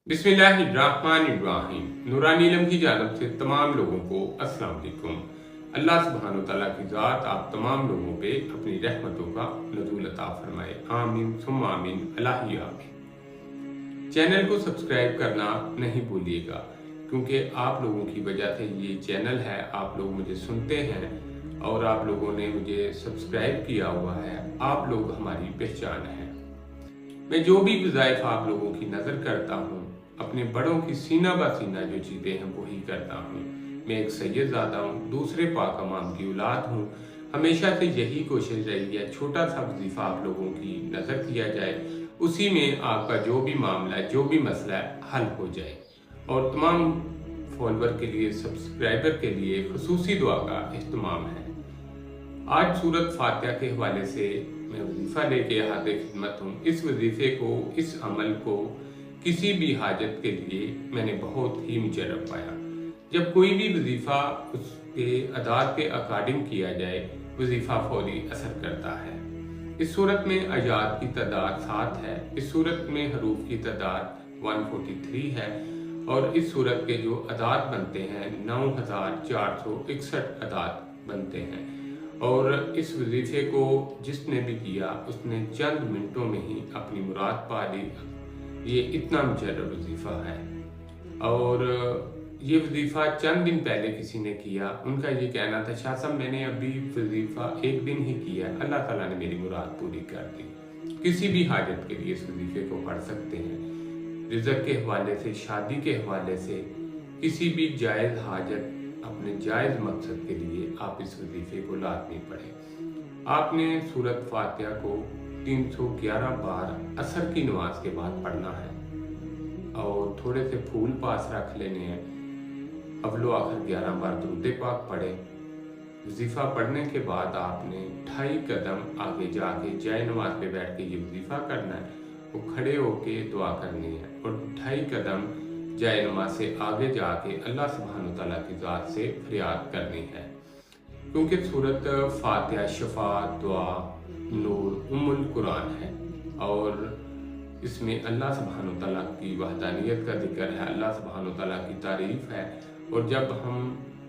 बिस्मिल्लाहिर्रहमानिर्रहीम। नूरानी इल्म की जानब से तमाम लोगों को अस्सलाम वालेकुम। अल्लाह सुब्हानो तआला की ज़ात आप तमाम लोगों पे अपनी रहमतों का नुज़ूल अता फरमाए। आमीन सुम्मा आमीन इलाही आमीन। चैनल को सब्सक्राइब करना नहीं भूलिएगा, क्योंकि आप लोगों की वजह से ये चैनल है, आप लोग मुझे सुनते हैं और आप लोगों ने मुझे सब्सक्राइब किया हुआ है। आप लोग हमारी पहचान है। मैं जो भी वज़ाइफ आप लोगों की नज़र करता हूँ, अपने बड़ों की सीना बा सीना जो चीज़ें हैं वही करता हूँ। मैं एक सैयदज़ादा हूँ, दूसरे पाक इमाम की औलाद हूँ। हमेशा से यही कोशिश रही है, छोटा सा वजीफ़ा आप लोगों की नज़र किया जाए, उसी में आपका जो भी मामला है, जो भी मसला है, हल हो जाए। और तमाम फॉलोवर के लिए, सब्सक्राइबर के लिए खुसूसी दुआ का इह्तिमाम है। आज सूरत फातिहा के हवाले से मैं वजीफ़ा लेके हाज़िर खिदमत हूँ। इस वजीफ़े को, इस अमल को किसी भी हाजत के लिए मैंने बहुत ही मुजर्रब पाया। जब कोई भी वजीफ़ा उसके अदाद के अकॉर्डिंग किया जाए, वजीफ़ा फौरी असर करता है। इस सूरत में आयात की तादाद 7 है। इस सूरत में हरूफ की तादाद 143 है और इस सूरत के जो अदाद बनते हैं 9461 अदाद बनते हैं। और इस वजीफ़े को जिसने भी किया उसने चंद मिनटों में ही अपनी मुराद पा ली। ये इतना मुजर्रब वजीफ़ा है। और ये वजीफ़ा चंद दिन पहले किसी ने किया, उनका ये कहना था, शाह साहब मैंने अभी वजीफ़ा एक दिन ही किया है, अल्लाह ताला ने मेरी मुराद पूरी कर दी। किसी भी हाजत के लिए इस वजीफ़े को पढ़ सकते हैं। रिज़्क़ के हवाले से, शादी के हवाले से, किसी भी जायज़ हाजत, अपने जायज़ मकसद के लिए आप इस वजीफ़े को लाज़मी पढ़ें। आपने सूरत फातिहा को 311 बार असर की नमाज के बाद पढ़ना है और थोड़े से फूल पास रख लेने हैं। अव्वलो आखिर 11 बार दुरूद पाक पढ़े। वजीफ़ा पढ़ने के बाद आपने 2.5 कदम आगे जाके जाए नमाज पे बैठ के ये वजीफ़ा करना है। वो खड़े होके दुआ करनी है और 2.5 कदम जाए नमाज से आगे जाके अल्लाह सुब्हानो तआला की ज़ात से फरियाद करनी है, क्योंकि सूरत फातिहा शफा, दुआ, नूर, उम्मुल कुरान है और इसमें अल्लाह सुब्हानो तआला की वहदानियत का जिक्र है, अल्लाह सुब्हानो तआला की तारीफ़ है। और जब हम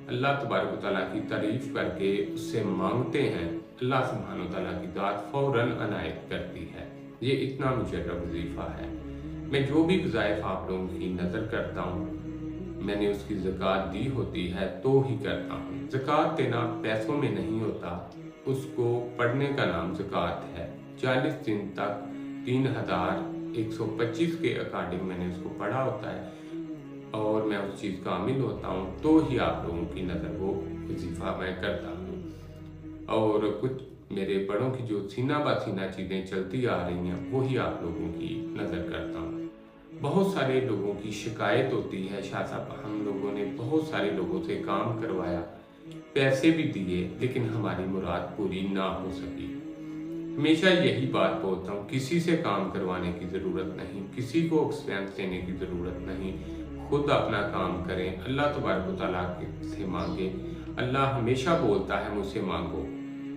अल्लाह तबारक तआला की तारीफ़ करके उससे मांगते हैं, अल्लाह सुब्हानो तआला की ज़ात फ़ौरन अनायत करती है। ये इतना मुजर्रब वजीफ़ा है। मैं जो भी वज़ाइफ आप लोगों की नज़र करता हूँ, मैंने उसकी ज़कात दी होती है तो ही करता हूँ। ज़कात देना पैसों में नहीं होता, उसको पढ़ने का नाम ज़कात है। 40 दिन तक 3125 के अकॉर्डिंग मैंने उसको पढ़ा होता है और मैं उस चीज़ का आमिल होता हूँ, तो ही आप लोगों की नज़र वो वजीफ़ा मैं करता हूँ। और कुछ मेरे बड़ों की जो सीना बा सीना चीज़ें चलती आ रही हैं, वही आप लोगों की नज़र करता हूँ। बहुत सारे लोगों की शिकायत होती है, शाह साहब हम लोगों ने बहुत सारे लोगों से काम करवाया, पैसे भी दिए, लेकिन हमारी मुराद पूरी ना हो सकी। हमेशा यही बात बोलता हूँ, किसी से काम करवाने की ज़रूरत नहीं, किसी को एक्सपेंस देने की ज़रूरत नहीं। खुद अपना काम करें, अल्लाह तबारक तआला से मांगे। अल्लाह हमेशा बोलता है मुझसे मांगो,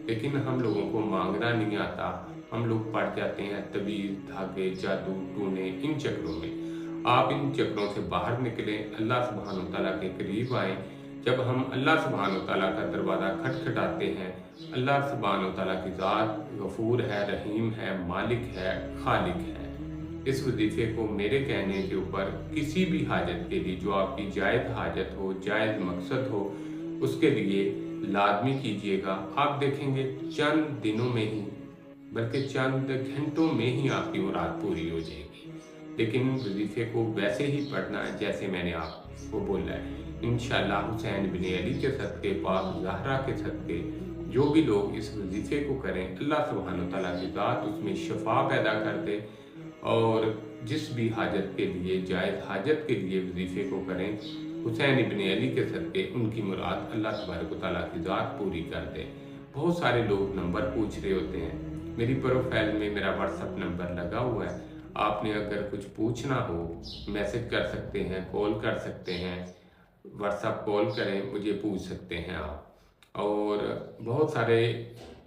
लेकिन हम लोगों को मांगना नहीं आता। हम लोग पड़ जाते हैं तबीज़, धागे, जादू टूने, इन चक्रों में। आप इन चक्रों से बाहर निकलें, अल्लाह सुब्हानो तआला के करीब आएँ। जब हम अल्लाह सुब्हानो तआला का दरवाज़ा खटखटाते हैं, अल्लाह सुब्हानो तआला की ज़ात गफूर है, रहीम है, मालिक है, खालिक है। इस वजीफ़े को मेरे कहने के ऊपर किसी भी हाजत के लिए, जो आपकी जायज़ हाजत हो, जायज़ मकसद हो, उसके लिए लाज़मी कीजिएगा। आप देखेंगे चंद दिनों में ही, बल्कि चंद घंटों में ही आपकी मुराद पूरी हो जाएगी। लेकिन वजीफ़े को वैसे ही पढ़ना है जैसे मैंने आपको बोला है। इंशाअल्लाह हुसैन बिन अली के सदक़े, पाक ज़हरा के सदक़े, जो भी लोग इस वजीफ़े को करें, अल्लाह सुब्हानो तआला की ज़ात उसमें शफा पैदा कर दे। और जिस भी हाजत के लिए, जायज़ हाजत के लिए वजीफ़े को करें, हुसैन इब्न अली के सदक़े उनकी मुराद अल्लाह तबारक तआला की ज़ात पूरी कर दे। बहुत सारे लोग नंबर पूछ रहे होते हैं। मेरी प्रोफाइल में मेरा व्हाट्सअप नंबर लगा हुआ है। आपने अगर कुछ पूछना हो, मैसेज कर सकते हैं, कॉल कर सकते हैं, व्हाट्सअप कॉल करें, मुझे पूछ सकते हैं आप। और बहुत सारे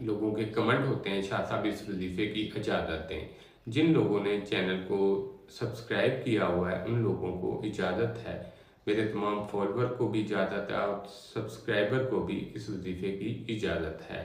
लोगों के कमेंट होते हैं, शाह साहब इस वजीफ़े की इजाज़त दें। जिन लोगों ने चैनल को सब्सक्राइब किया हुआ है उन लोगों को इजाज़त है, मेरे तमाम फॉलोवर को भी इजाज़त है और सब्सक्राइबर को भी इस वजीफ़े की इजाज़त है।